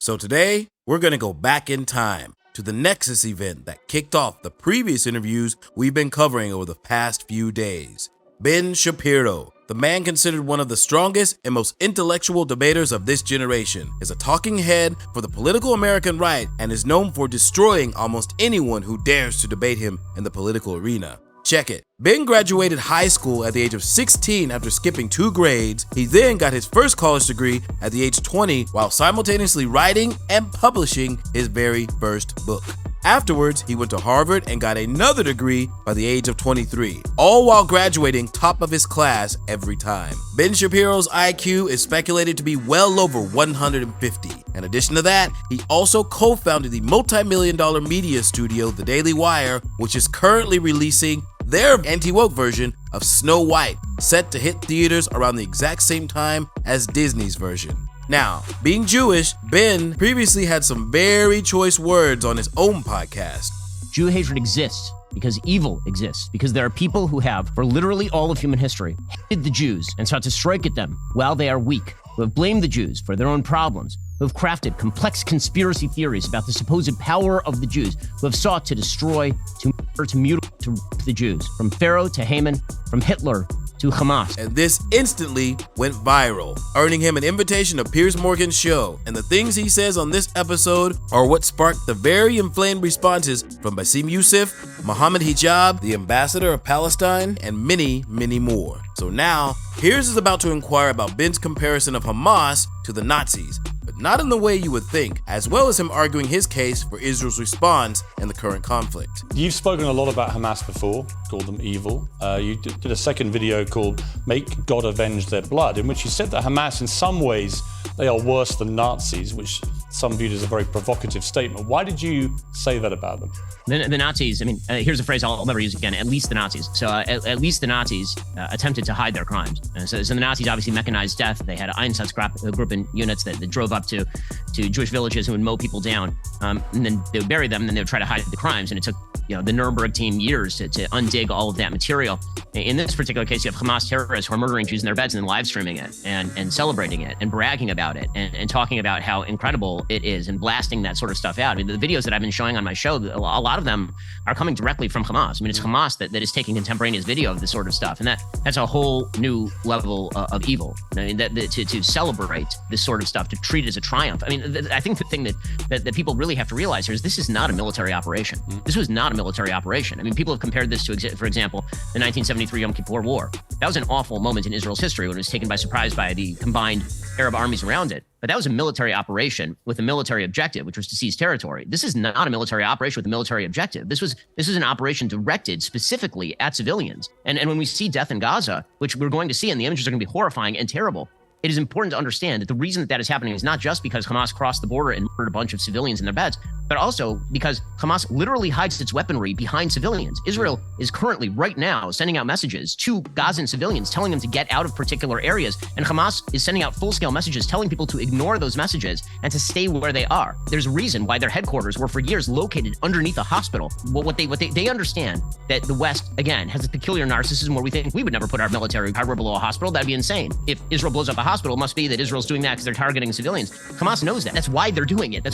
So today, we're going to go back in time to the Nexus event that kicked off the previous interviews we've been covering over the past few days. Ben Shapiro, the man considered one of the strongest and most intellectual debaters of this generation, is a talking head for the political American right and is known for destroying almost anyone who dares to debate him in the political arena. Check it. Ben graduated high school at the age of 16 after skipping 2 grades. He then got his first college degree at the age 20 while simultaneously writing and publishing his very first book. Afterwards, he went to Harvard and got another degree by the age of 23, all while graduating top of his class every time. Ben Shapiro's IQ is speculated to be well over 150. In addition to that, he also co-founded the multi-million-dollar media studio The Daily Wire, which is currently releasing their anti-woke version of Snow White, set to hit theaters around the exact same time as Disney's version. Now, being Jewish, Ben previously had some very choice words on his own podcast. Jew hatred exists because evil exists, because there are people who have, for literally all of human history, hated the Jews and sought to strike at them while they are weak, who have blamed the Jews for their own problems, who have crafted complex conspiracy theories about the supposed power of the Jews, who have sought to destroy, to murder, to mutilate, to rape the Jews, from Pharaoh to Haman, from Hitler to Hamas. And this instantly went viral, earning him an invitation to Piers Morgan's show. And the things he says on this episode are what sparked the very inflamed responses from Bassem Youssef, Mohammed Hijab, the ambassador of Palestine, and many, many more. So now, Piers is about to inquire about Ben's comparison of Hamas to the Nazis, but not in the way you would think, as well as him arguing his case for Israel's response in the current conflict. You've spoken a lot about Hamas before, called them evil. You did a second video called Make God Avenge Their Blood, in which you said that Hamas, in some ways, they are worse than Nazis, which some viewed as a very provocative statement. Why did you say that about them? The Nazis, I mean, here's a phrase I'll never use again, at least the Nazis. So at least the Nazis attempted to hide their crimes. So the Nazis obviously mechanized death. They had Einsatzgruppen group in units that drove up to Jewish villages and would mow people down. And then they would bury them, and then they would try to hide the crimes. And it took the Nuremberg team years to undig all of that material. In this particular case, you have Hamas terrorists who are murdering Jews in their beds and then live streaming it and celebrating it and bragging about it and talking about how incredible it is and blasting that sort of stuff out. I mean, the videos that I've been showing on my show, a lot of them are coming directly from Hamas. I mean, it's Hamas that is taking contemporaneous video of this sort of stuff. And that's a whole new level of evil. I mean, to celebrate this sort of stuff, to treat it as a triumph. I mean, I think the thing that people really have to realize here is this is not a military operation. This was not a military operation. I mean, people have compared this to, for example, the 1973 Yom Kippur War. That was an awful moment in Israel's history when it was taken by surprise by the combined Arab armies around it. But that was a military operation with a military objective, which was to seize territory. This is not a military operation with a military objective. This is an operation directed specifically at civilians. And when we see death in Gaza, which we're going to see, and the images are going to be horrifying and terrible, it is important to understand that the reason that is happening is not just because Hamas crossed the border and murdered a bunch of civilians in their beds, but also because Hamas literally hides its weaponry behind civilians. Israel is currently, right now, sending out messages to Gazan civilians, telling them to get out of particular areas. And Hamas is sending out full-scale messages telling people to ignore those messages and to stay where they are. There's a reason why their headquarters were for years located underneath a hospital. What they understand that the West, again, has a peculiar narcissism where we think we would never put our military power below a hospital. That'd be insane. If Israel blows up a hospital, it must be that Israel's doing that because they're targeting civilians. Hamas knows that. That's why they're doing it.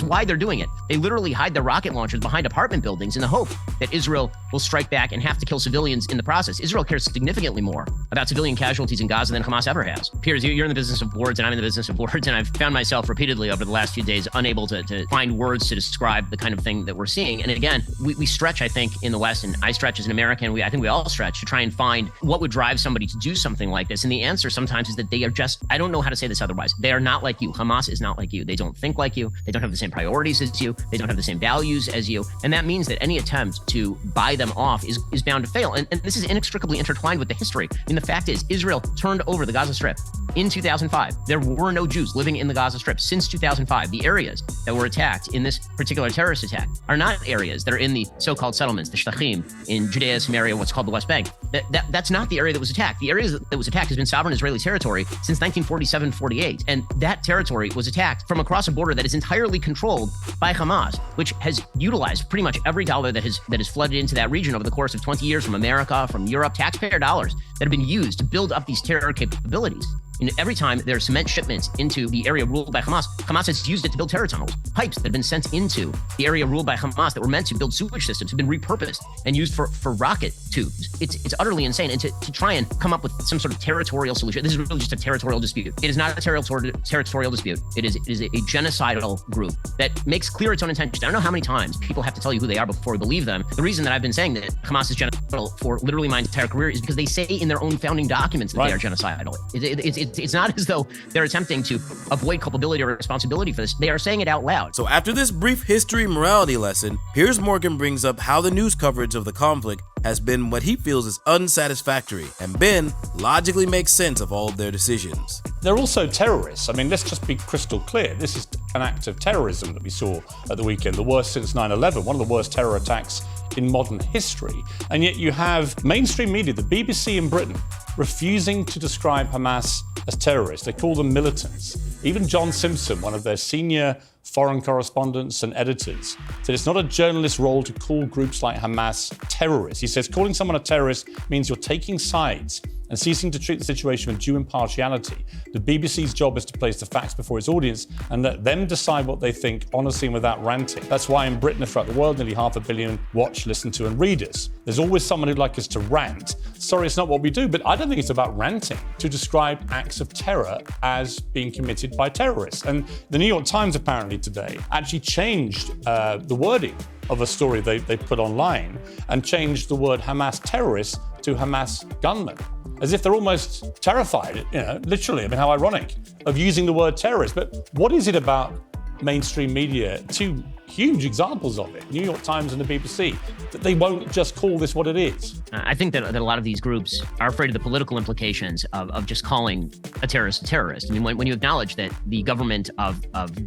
They literally hide their rocket launchers behind apartment buildings in the hope that Israel will strike back and have to kill civilians in the process. Israel cares significantly more about civilian casualties in Gaza than Hamas ever has. Piers, you're in the business of words and I'm in the business of words, and I've found myself repeatedly over the last few days unable to find words to describe the kind of thing that we're seeing. And again, we stretch, I think, in the West, and I stretch as an American, I think we all stretch to try and find what would drive somebody to do something like this. And the answer sometimes is that they are just, I don't know how to say this otherwise, they are not like you. Hamas is not like you. They don't think like you. They don't have the same priorities as you. They don't have the same values as you. And that means that any attempt to buy them off is bound to fail. And this is inextricably intertwined with the history. I mean, the fact is, Israel turned over the Gaza Strip in 2005. There were no Jews living in the Gaza Strip since 2005. The areas that were attacked in this particular terrorist attack are not areas that are in the so-called settlements, the Shtachim, in Judea, Samaria, what's called the West Bank. That's not the area that was attacked. The area that was attacked has been sovereign Israeli territory since 1947-48. And that territory was attacked from across a border that is entirely controlled by Hamas, which has utilized pretty much every dollar that has flooded into that region over the course of 20 years from America, from Europe, taxpayer dollars that have been used to build up these terror capabilities. Every time there are cement shipments into the area ruled by Hamas, Hamas has used it to build terror tunnels. Pipes that have been sent into the area ruled by Hamas that were meant to build sewage systems have been repurposed and used for rocket tubes. It's utterly insane. And to try and come up with some sort of territorial solution, this is really just a territorial dispute. It is not a territorial dispute. It is a genocidal group that makes clear its own intentions. I don't know how many times people have to tell you who they are before we believe them. The reason that I've been saying that Hamas is genocidal for literally my entire career is because they say in their own founding documents that they are genocidal. It's not as though they're attempting to avoid culpability or responsibility for this. They are saying it out loud. So after this brief history morality lesson, Piers Morgan brings up how the news coverage of the conflict has been what he feels is unsatisfactory, and Ben logically makes sense of all of their decisions. They're also terrorists. I mean, let's just be crystal clear. This is an act of terrorism that we saw at the weekend, the worst since 9/11, one of the worst terror attacks in modern history. And yet you have mainstream media, the BBC in Britain, refusing to describe Hamas as terrorists. They call them militants. Even John Simpson, one of their senior foreign correspondents and editors, said it's not a journalist's role to call groups like Hamas terrorists. He says calling someone a terrorist means you're taking sides and ceasing to treat the situation with due impartiality. The BBC's job is to place the facts before its audience and let them decide what they think honestly and without ranting. That's why in Britain and throughout the world, nearly 500 million watch, listen to and read us. There's always someone who'd like us to rant. Sorry, it's not what we do, but I don't think it's about ranting to describe acts of terror as being committed by terrorists. And the New York Times apparently today actually changed the wording of a story they put online and changed the word Hamas terrorists to Hamas gunmen, as if they're almost terrified, literally, I mean, how ironic, of using the word terrorist. But what is it about mainstream media, two huge examples of it, New York Times and the BBC, that they won't just call this what it is? I think that a lot of these groups are afraid of the political implications of just calling a terrorist a terrorist. I mean, when you acknowledge that the government of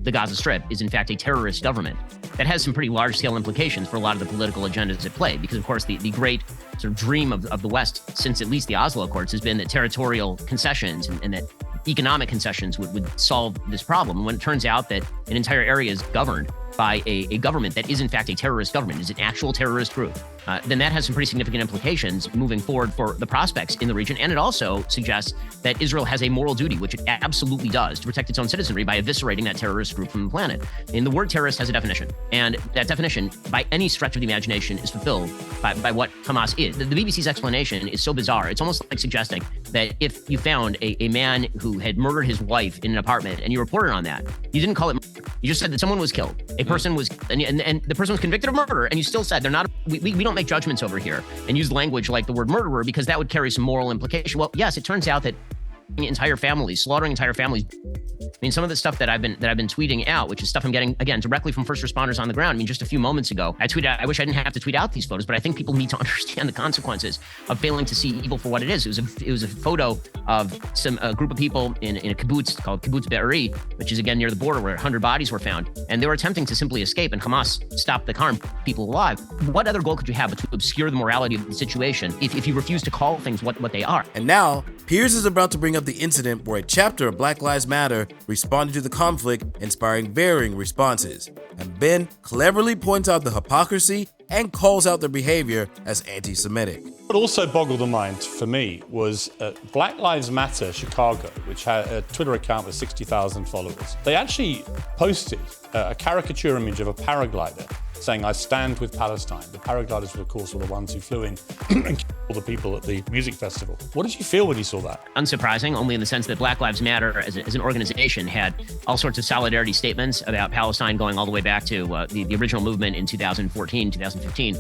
the Gaza Strip is in fact a terrorist government, that has some pretty large-scale implications for a lot of the political agendas at play. Because, of course, the great sort of dream of the West, since at least the Oslo Accords, has been that territorial concessions and that economic concessions would solve this problem. And when it turns out that an entire area is governed by a government that is in fact a terrorist government, is an actual terrorist group, then that has some pretty significant implications moving forward for the prospects in the region. And it also suggests that Israel has a moral duty, which it absolutely does, to protect its own citizenry by eviscerating that terrorist group from the planet. And the word terrorist has a definition. And that definition, by any stretch of the imagination, is fulfilled by what Hamas is. The BBC's explanation is so bizarre. It's almost like suggesting that if you found a man who had murdered his wife in an apartment and you reported on that, you didn't call it murder. You just said that someone was killed. A person was, and the person was convicted of murder, and you still said they're not, we don't make judgments over here, and use language like the word murderer because that would carry some moral implication. Well, yes, it turns out that entire families, slaughtering entire families. I mean, some of the stuff that I've been tweeting out, which is stuff I'm getting, again, directly from first responders on the ground. I mean, just a few moments ago, I tweeted out, I wish I didn't have to tweet out these photos, but I think people need to understand the consequences of failing to see evil for what it is. It was a photo of a group of people in a kibbutz called Kibbutz Be'eri, which is again near the border where 100 bodies were found, and they were attempting to simply escape, and Hamas stopped the car and people alive. What other goal could you have but to obscure the morality of the situation if you refuse to call things what they are? And now, Piers is about to bring up the incident where a chapter of Black Lives Matter responded to the conflict, inspiring varying responses. And Ben cleverly points out the hypocrisy and calls out their behavior as anti-Semitic. What also boggled the mind for me was Black Lives Matter Chicago, which had a Twitter account with 60,000 followers. They actually posted a caricature image of a paraglider saying, "I stand with Palestine." The paragliders, of course, were the ones who flew in and killed all the people at the music festival. What did you feel when you saw that? Unsurprising, only in the sense that Black Lives Matter as an organization had all sorts of solidarity statements about Palestine going all the way back to the original movement in 2014, 2015.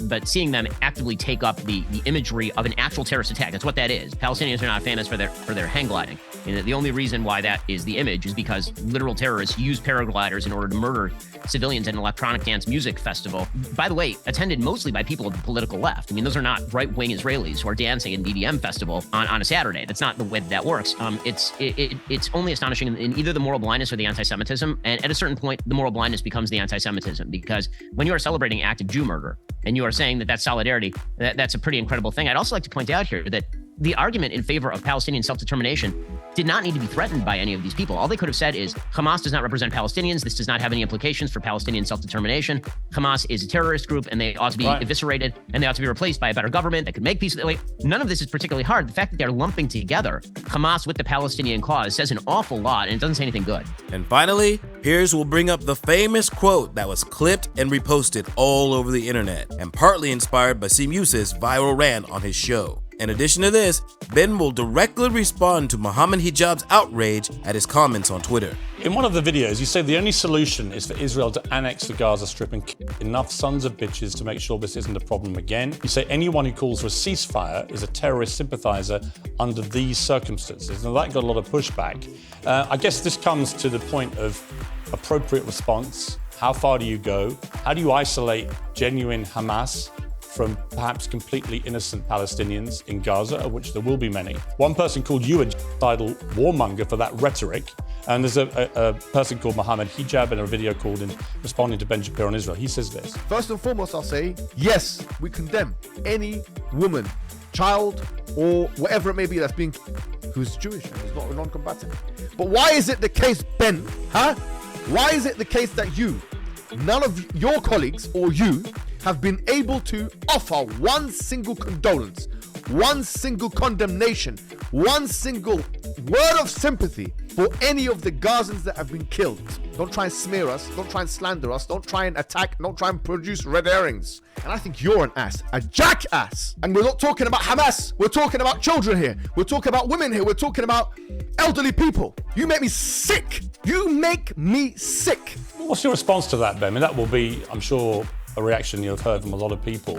But seeing them actively take up the imagery of an actual terrorist attack, that's what that is. Palestinians are not famous for their hang gliding. And the only reason why that is the image is because literal terrorists use paragliders in order to murder civilians at an electronic dance music festival, by the way, attended mostly by people of the political left. I mean, those are not right-wing Israelis who are dancing at an EDM festival on a Saturday. That's not the way that works. It's only astonishing in either the moral blindness or the anti-Semitism. And at a certain point, the moral blindness becomes the anti-Semitism, because when you are celebrating active Jew murder and you are saying that that's solidarity, that's a pretty incredible thing. I'd also like to point out here that the argument in favor of Palestinian self-determination did not need to be threatened by any of these people. All they could have said is, Hamas does not represent Palestinians. This does not have any implications for Palestinian self-determination. Hamas is a terrorist group, and they ought to be eviscerated, and they ought to be replaced by a better government that could make peace. Like, none of this is particularly hard. The fact that they're lumping together Hamas with the Palestinian cause says an awful lot, and it doesn't say anything good. And finally, Piers will bring up the famous quote that was clipped and reposted all over the internet, and partly inspired by Bassem Youssef's viral rant on his show. In addition to this, Ben will directly respond to Mohammed Hijab's outrage at his comments on Twitter. In one of the videos, you say the only solution is for Israel to annex the Gaza Strip and kill enough sons of bitches to make sure this isn't a problem again. You say anyone who calls for a ceasefire is a terrorist sympathizer under these circumstances. And that got a lot of pushback. I guess this comes to the point of appropriate response. How far do you go? How do you isolate genuine Hamas from perhaps completely innocent Palestinians in Gaza, of which there will be many? One person called you a genocidal warmonger for that rhetoric. And there's a person called Mohammed Hijab in a video called in responding to Ben Shapiro on Israel. He says this. First and foremost, I'll say, yes, we condemn any woman, child, or whatever it may be that's being who's Jewish and is not non-combatant. But why is it the case, Ben? Why is it the case that you, none of your colleagues or you, have been able to offer one single condolence, one single condemnation, one single word of sympathy for any of the Gazans that have been killed? Don't try and smear us, don't try and slander us, don't try and attack, don't try and produce red herrings. And I think you're an ass, a jackass. And we're not talking about Hamas, we're talking about children here, we're talking about women here, we're talking about elderly people. You make me sick. You make me sick. What's your response to that, Ben? I mean, that will be, I'm sure, a reaction you've heard from a lot of people.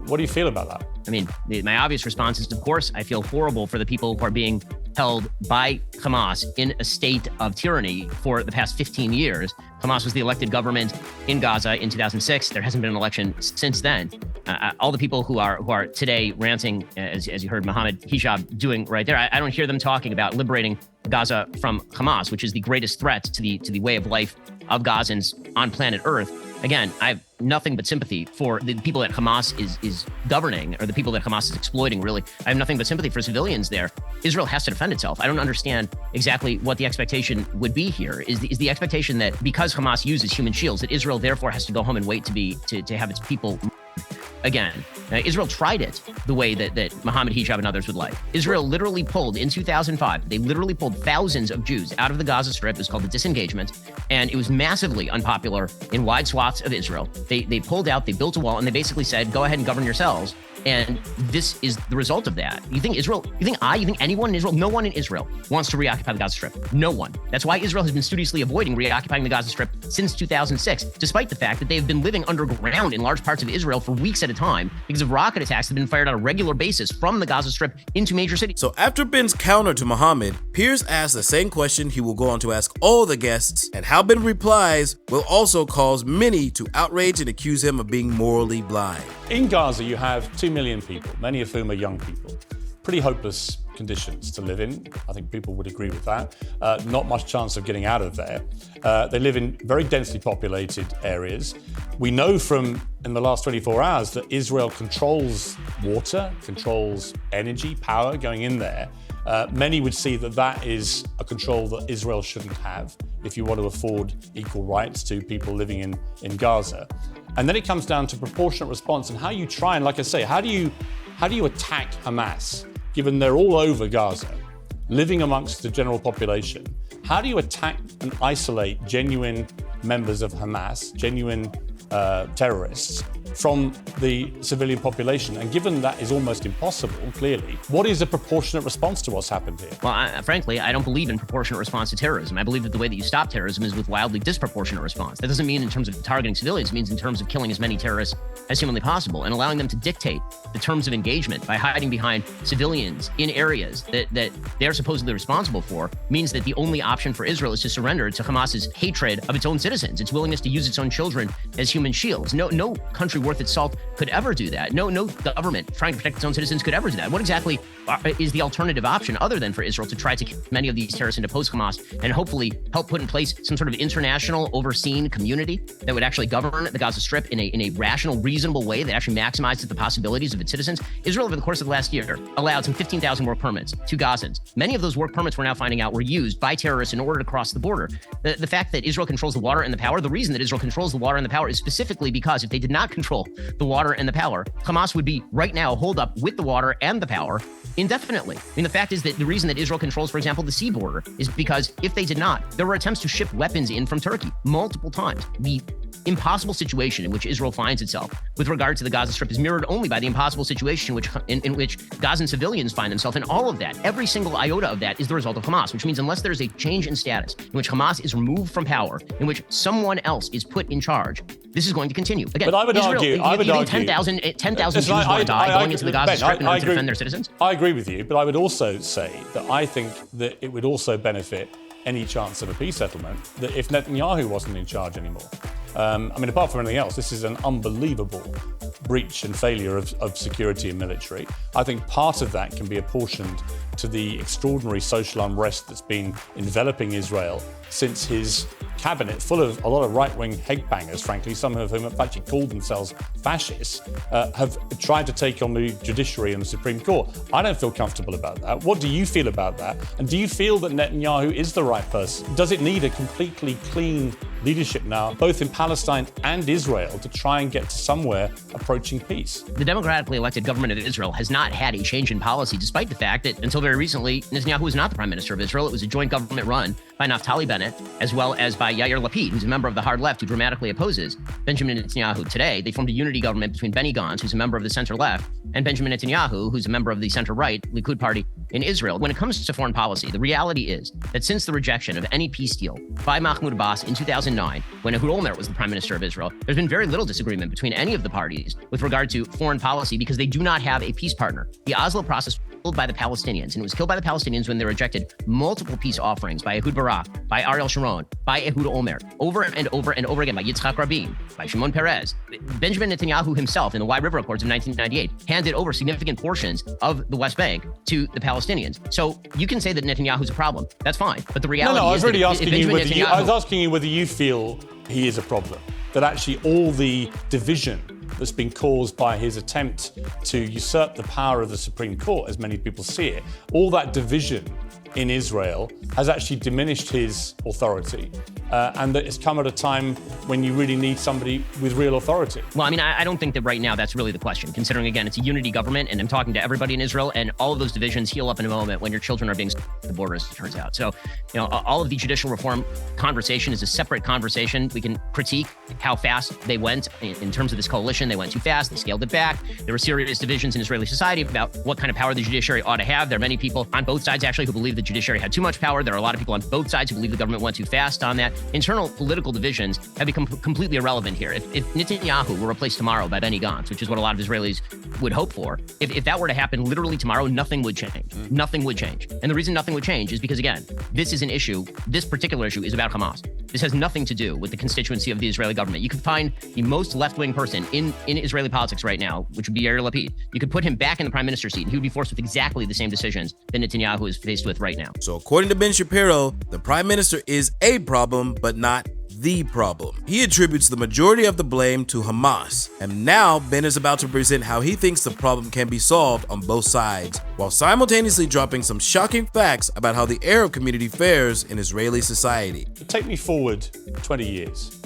What do you feel about that? I mean, my obvious response is, of course, I feel horrible for the people who are being held by Hamas in a state of tyranny for the past 15 years. Hamas was the elected government in Gaza in 2006. There hasn't been an election since then. All the people who are today ranting, as you heard Mohammed Hijab doing right there, I don't hear them talking about liberating Gaza from Hamas, which is the greatest threat to the way of life of Gazans on planet Earth. Again, I have nothing but sympathy for the people that Hamas is governing, or the people that Hamas is exploiting, really. I have nothing but sympathy for civilians there. Israel has to defend itself. I don't understand exactly what the expectation would be here. Is the expectation that because Hamas uses human shields, that Israel therefore has to go home and wait to have its people again? Israel tried it the way that Mohammed Hijab and others would like. Israel literally pulled, in 2005, they literally pulled thousands of Jews out of the Gaza Strip. It was called the disengagement, and it was massively unpopular in wide swaths of Israel. They pulled out, they built a wall, and they basically said, go ahead and govern yourselves. And this is the result of that. You think anyone in Israel, no one in Israel wants to reoccupy the Gaza Strip. No one. That's why Israel has been studiously avoiding reoccupying the Gaza Strip since 2006, despite the fact that they've been living underground in large parts of Israel for weeks at a time because of rocket attacks that have been fired on a regular basis from the Gaza Strip into major cities. So after Ben's counter to Mohammed, Piers asks the same question he will go on to ask all the guests, and how Ben replies will also cause many to outrage and accuse him of being morally blind. In Gaza, you have 2 million people, many of whom are young people. Pretty hopeless conditions to live in. I think people would agree with that. Not much chance of getting out of there. They live in very densely populated areas. We know from in the last 24 hours that Israel controls water, controls energy, power going in there. Many would see that is a control that Israel shouldn't have if you want to afford equal rights to people living in Gaza. And then it comes down to proportionate response and how you try and, like I say, how do you attack Hamas, given they're all over Gaza, living amongst the general population? How do you attack and isolate genuine members of Hamas, genuine terrorists, from the civilian population? And given that is almost impossible, clearly, what is a proportionate response to what's happened here? Well, frankly, I don't believe in proportionate response to terrorism. I believe that the way that you stop terrorism is with wildly disproportionate response. That doesn't mean in terms of targeting civilians. It means in terms of killing as many terrorists as humanly possible and allowing them to dictate the terms of engagement by hiding behind civilians in areas that they're supposedly responsible for means that the only option for Israel is to surrender to Hamas's hatred of its own citizens, its willingness to use its own children as human shields. No country worth its salt could ever do that. No government trying to protect its own citizens could ever do that. What exactly is the alternative option other than for Israel to try to keep many of these terrorists into post-Hamas and hopefully help put in place some sort of international overseen community that would actually govern the Gaza Strip in a rational, reasonable way that actually maximizes the possibilities of its citizens? Israel, over the course of the last year, allowed some 15,000 work permits to Gazans. Many of those work permits we're now finding out were used by terrorists in order to cross the border. The fact that Israel controls the water and the power, the reason that Israel controls the water and the power is specifically because if they did not control the water and the power, Hamas would be right now holed up with the water and the power indefinitely. I mean, the fact is that the reason that Israel controls, for example, the sea border is because if they did not, there were attempts to ship weapons in from Turkey multiple times. The impossible situation in which Israel finds itself with regard to the Gaza Strip is mirrored only by the impossible situation in which Gazan civilians find themselves. And all of that, every single iota of that is the result of Hamas, which means unless there's a change in status in which Hamas is removed from power, in which someone else is put in charge, this is going to continue. Again, but I would Israel, argue, 10,000 Jews want to die going into the Gaza Strip in order to defend their citizens? I agree with you, but I would also say that I think that it would also benefit any chance of a peace settlement that if Netanyahu wasn't in charge anymore. I mean, apart from anything else, this is an unbelievable breach and failure of security and military. I think part of that can be apportioned to the extraordinary social unrest that's been enveloping Israel since his cabinet, full of a lot of right-wing headbangers, frankly, some of whom have actually called themselves fascists, have tried to take on the judiciary and the Supreme Court. I don't feel comfortable about that. What do you feel about that? And do you feel that Netanyahu is the right person? Does it need a completely clean leadership now, both in Palestine and Israel, to try and get to somewhere approaching peace? The democratically elected government of Israel has not had a change in policy, despite the fact that until very recently, Netanyahu was not the prime minister of Israel. It was a joint government run by Naftali Bennett, as well as by Yair Lapid, who's a member of the hard left who dramatically opposes Benjamin Netanyahu today. They formed a unity government between Benny Gantz, who's a member of the center left, and Benjamin Netanyahu, who's a member of the center right, Likud party in Israel. When it comes to foreign policy, the reality is that since the rejection of any peace deal by Mahmoud Abbas in 2009, when Ehud Olmert was the prime minister of Israel, there's been very little disagreement between any of the parties with regard to foreign policy because they do not have a peace partner. The Oslo process was killed by the Palestinians, and it was killed by the Palestinians when they rejected multiple peace offerings by Ehud Barak, by Ariel Sharon, by Ehud Olmert, over and over and over again, by Yitzhak Rabin, by Shimon Peres. Benjamin Netanyahu himself in the Wye River Accords of 1998 handed over significant portions of the West Bank to the Palestinians. So you can say that Netanyahu's a problem. That's fine. But the reality I was is really that asking you whether I was asking you whether you feel he is a problem, that actually all the division that's been caused by his attempt to usurp the power of the Supreme Court, as many people see it, all that division in Israel has actually diminished his authority, and that it's come at a time when you really need somebody with real authority. Well, I mean, I don't think that right now that's really the question, considering, again, it's a unity government, and I'm talking to everybody in Israel, and all of those divisions heal up in a moment when your children are being at the border, as it turns out. So, you know, all of the judicial reform conversation is a separate conversation. We can critique how fast they went in terms of this coalition. They went too fast. They scaled it back. There were serious divisions in Israeli society about what kind of power the judiciary ought to have. There are many people on both sides, actually, who believe the judiciary had too much power. There are a lot of people on both sides who believe the government went too fast on that. Internal political divisions have become completely irrelevant here. If Netanyahu were replaced tomorrow by Benny Gantz, which is what a lot of Israelis would hope for, if that were to happen literally tomorrow, nothing would change. Nothing would change. And the reason nothing would change is because, again, this is an issue, this particular issue is about Hamas. This has nothing to do with the constituency of the Israeli government. You could find the most left-wing person in Israeli politics right now, which would be Yair Lapid. You could put him back in the prime minister seat, and he would be forced with exactly the same decisions that Netanyahu is faced with right now. So according to Ben Shapiro, the prime minister is a problem, but not the problem. He attributes the majority of the blame to Hamas. And now Ben is about to present how he thinks the problem can be solved on both sides, while simultaneously dropping some shocking facts about how the Arab community fares in Israeli society. Take me forward 20 years.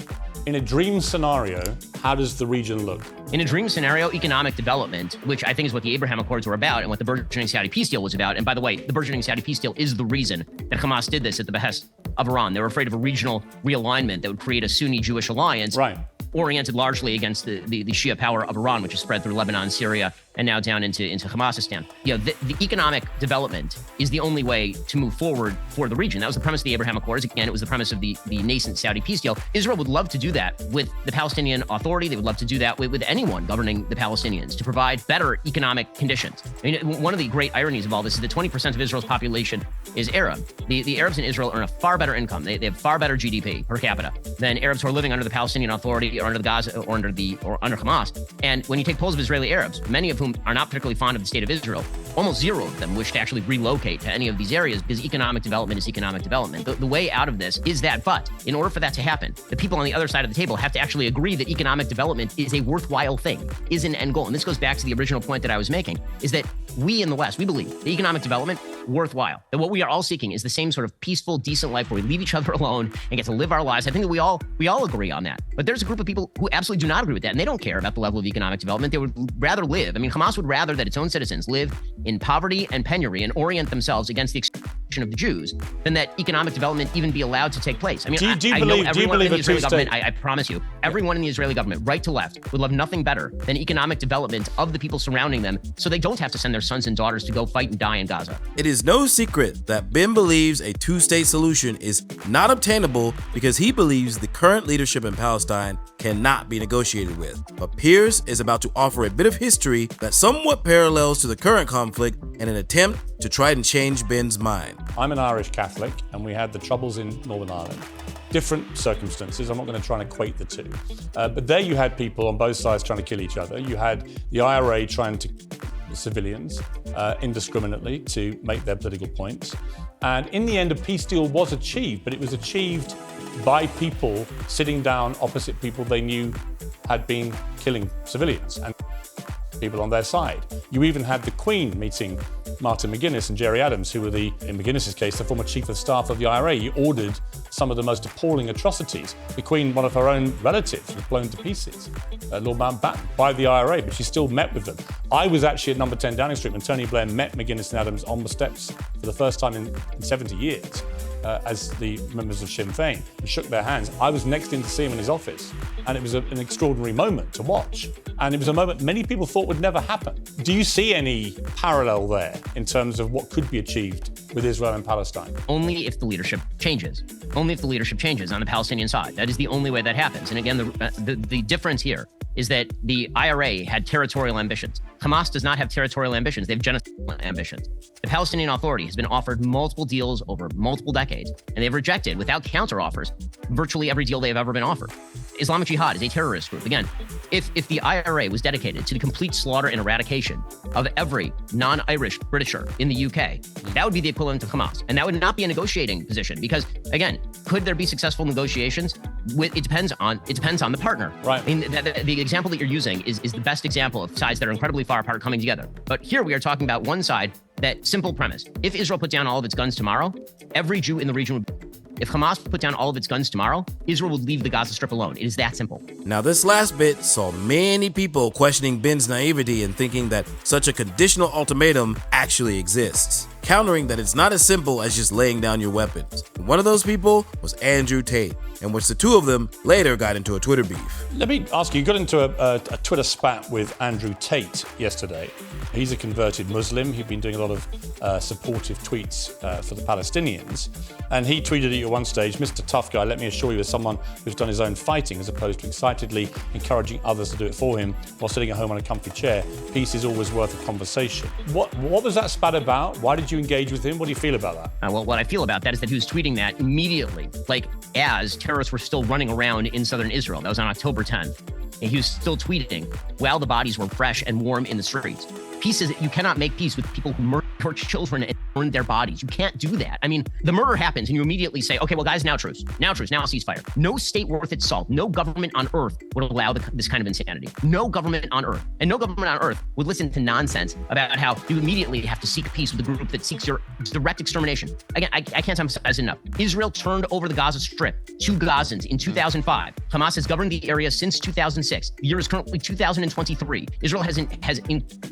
In a dream scenario, how does the region look? In a dream scenario, economic development, which I think is what the Abraham Accords were about and what the burgeoning Saudi peace deal was about. And by the way, the burgeoning Saudi peace deal is the reason that Hamas did this at the behest of Iran. They were afraid of a regional realignment that would create a Sunni-Jewish alliance. Right. Oriented largely against the Shia power of Iran, which is spread through Lebanon, Syria, and now down into Hamasistan. The economic development is the only way to move forward for the region. That was the premise of the Abraham Accords. Again, it was the premise of the nascent Saudi peace deal. Israel would love to do that with the Palestinian Authority. They would love to do that with anyone governing the Palestinians to provide better economic conditions. I mean, one of the great ironies of all this is that 20% of Israel's population is Arab. The Arabs in Israel earn a far better income. They have far better GDP per capita than Arabs who are living under the Palestinian Authority or under the Gaza or under Hamas. And when you take polls of Israeli Arabs, many of whom are not particularly fond of the state of Israel, almost zero of them wish to actually relocate to any of these areas because economic development is economic development. The way out of this is that, but in order for that to happen, the people on the other side of the table have to actually agree that economic development is a worthwhile thing, is an end goal. And this goes back to the original point that I was making, is that we in the West, we believe that economic development worthwhile, that what we are all seeking is the same sort of peaceful, decent life where we leave each other alone and get to live our lives. I think that we all agree on that. But there's a group of people who absolutely do not agree with that, and they don't care about the level of economic development. They would rather live. I mean, Hamas would rather that its own citizens live in poverty and penury and orient themselves against the extinction of the Jews than that economic development even be allowed to take place. I mean, I know everyone in the Israeli government, I promise you, everyone in the Israeli government, right to left, would love nothing better than economic development of the people surrounding them so they don't have to send their sons and daughters to go fight and die in Gaza. It is no secret that Ben believes a two-state solution is not obtainable because he believes the current leadership in Palestine cannot be negotiated with. But Piers is about to offer a bit of history that somewhat parallels to the current conflict in an attempt to try and change Ben's mind. I'm an Irish Catholic, and we had the Troubles in Northern Ireland. Different circumstances. I'm not going to try and equate the two. But there you had people on both sides trying to kill each other. You had the IRA trying to civilians indiscriminately to make their political points. And in the end, a peace deal was achieved, but it was achieved by people sitting down opposite people they knew had been killing civilians and people on their side. You even had the Queen meeting Martin McGuinness and Jerry Adams, who were in McGuinness's case, the former chief of staff of the IRA. He ordered some of the most appalling atrocities. The Queen, one of her own relatives, was blown to pieces, Lord Mountbatten, by the IRA, but she still met with them. I was actually at number 10 Downing Street when Tony Blair met McGuinness and Adams on the steps for the first time in 70 years. As the members of Sinn Féin, and shook their hands. I was next in to see him in his office, and it was an extraordinary moment to watch. And it was a moment many people thought would never happen. Do you see any parallel there in terms of what could be achieved with Israel and Palestine? Only if the leadership changes. Only if the leadership changes on the Palestinian side. That is the only way that happens. And again, the difference here is that the IRA had territorial ambitions. Hamas does not have territorial ambitions. They have genocidal ambitions. The Palestinian Authority has been offered multiple deals over multiple decades, and they've rejected, without counteroffers, virtually every deal they have ever been offered. Islamic Jihad is a terrorist group. Again, if the IRA was dedicated to the complete slaughter and eradication of every non-Irish Britisher in the UK, that would be the equivalent of Hamas. And that would not be a negotiating position because, again, could there be successful negotiations? It depends on the partner. Right. I mean, the example that you're using is the best example of sides that are incredibly far apart coming together. But here we are talking about one side, that simple premise. If Israel put down all of its guns tomorrow, every Jew in the region would... If Hamas put down all of its guns tomorrow, Israel would leave the Gaza Strip alone. It is that simple. Now, this last bit saw many people questioning Ben's naivety and thinking that such a conditional ultimatum actually exists, countering that it's not as simple as just laying down your weapons. One of those people was Andrew Tate, in which the two of them later got into a Twitter beef. Let me ask you got into a Twitter spat with Andrew Tate yesterday. He's a converted Muslim. He'd been doing a lot of supportive tweets for the Palestinians. And he tweeted at you at one stage, "Mr. Tough Guy, let me assure you as someone who's done his own fighting as opposed to excitedly encouraging others to do it for him while sitting at home on a comfy chair, peace is always worth a conversation." What was that spat about? Why did you engage with him? What do you feel about that? Well, what I feel about that is that he was tweeting that immediately, like as terrorists were still running around in southern Israel. That was on October 10th. And he was still tweeting while the bodies were fresh and warm in the streets. Peace is, you cannot make peace with people who murder children and burn their bodies. You can't do that. I mean, the murder happens and you immediately say, okay, well, guys, now truce, now ceasefire. No state worth its salt, no government on earth would allow this kind of insanity. No government on earth. And no government on earth would listen to nonsense about how you immediately have to seek peace with a group that seeks your direct extermination. Again, I can't emphasize enough. Israel turned over the Gaza Strip to Gazans in 2005. Hamas has governed the area since 2006. The year is currently 2023. Israel has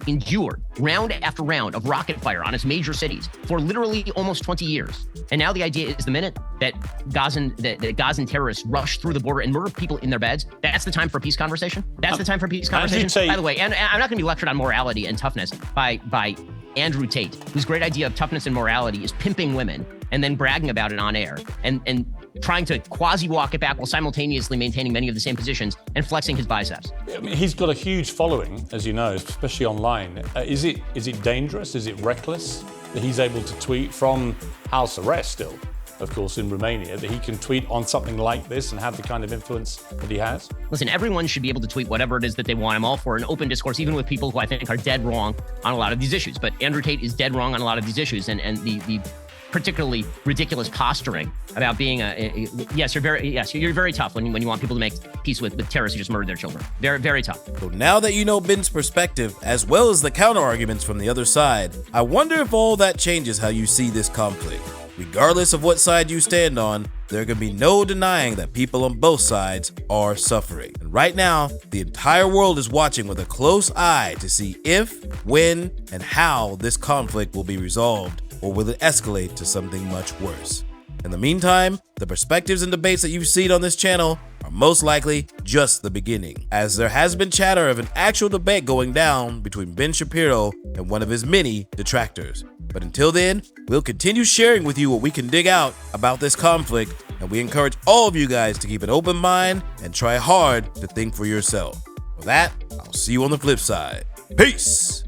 endured round after round of rocket fire ceasefire on its major cities for literally almost 20 years. And now the idea is the minute that Gazan terrorists rush through the border and murder people in their beds, that's the time for peace conversation? That's the time for peace conversation? By the way, and I'm not going to be lectured on morality and toughness by Andrew Tate, whose great idea of toughness and morality is pimping women and then bragging about it on air and trying to quasi-walk it back while simultaneously maintaining many of the same positions and flexing his biceps. I mean, he's got a huge following, as you know, especially online. Is it dangerous? Is it reckless that he's able to tweet from house arrest still, of course, in Romania, that he can tweet on something like this and have the kind of influence that he has? Listen, everyone should be able to tweet whatever it is that they want. I'm all for an open discourse, even with people who I think are dead wrong on a lot of these issues. But Andrew Tate is dead wrong on a lot of these issues, and the particularly ridiculous posturing about being you're very tough when you want people to make peace with terrorists who just murdered their children. Very, very tough. So now that you know Ben's perspective, as well as the counter arguments from the other side, I wonder if all that changes how you see this conflict. Regardless of what side you stand on, there can be no denying that people on both sides are suffering. And right now, the entire world is watching with a close eye to see if, when, and how this conflict will be resolved, or will it escalate to something much worse. In the meantime, the perspectives and debates that you've seen on this channel are most likely just the beginning, as there has been chatter of an actual debate going down between Ben Shapiro and one of his many detractors. But until then, we'll continue sharing with you what we can dig out about this conflict, and we encourage all of you guys to keep an open mind and try hard to think for yourself. With that, I'll see you on the flip side. Peace!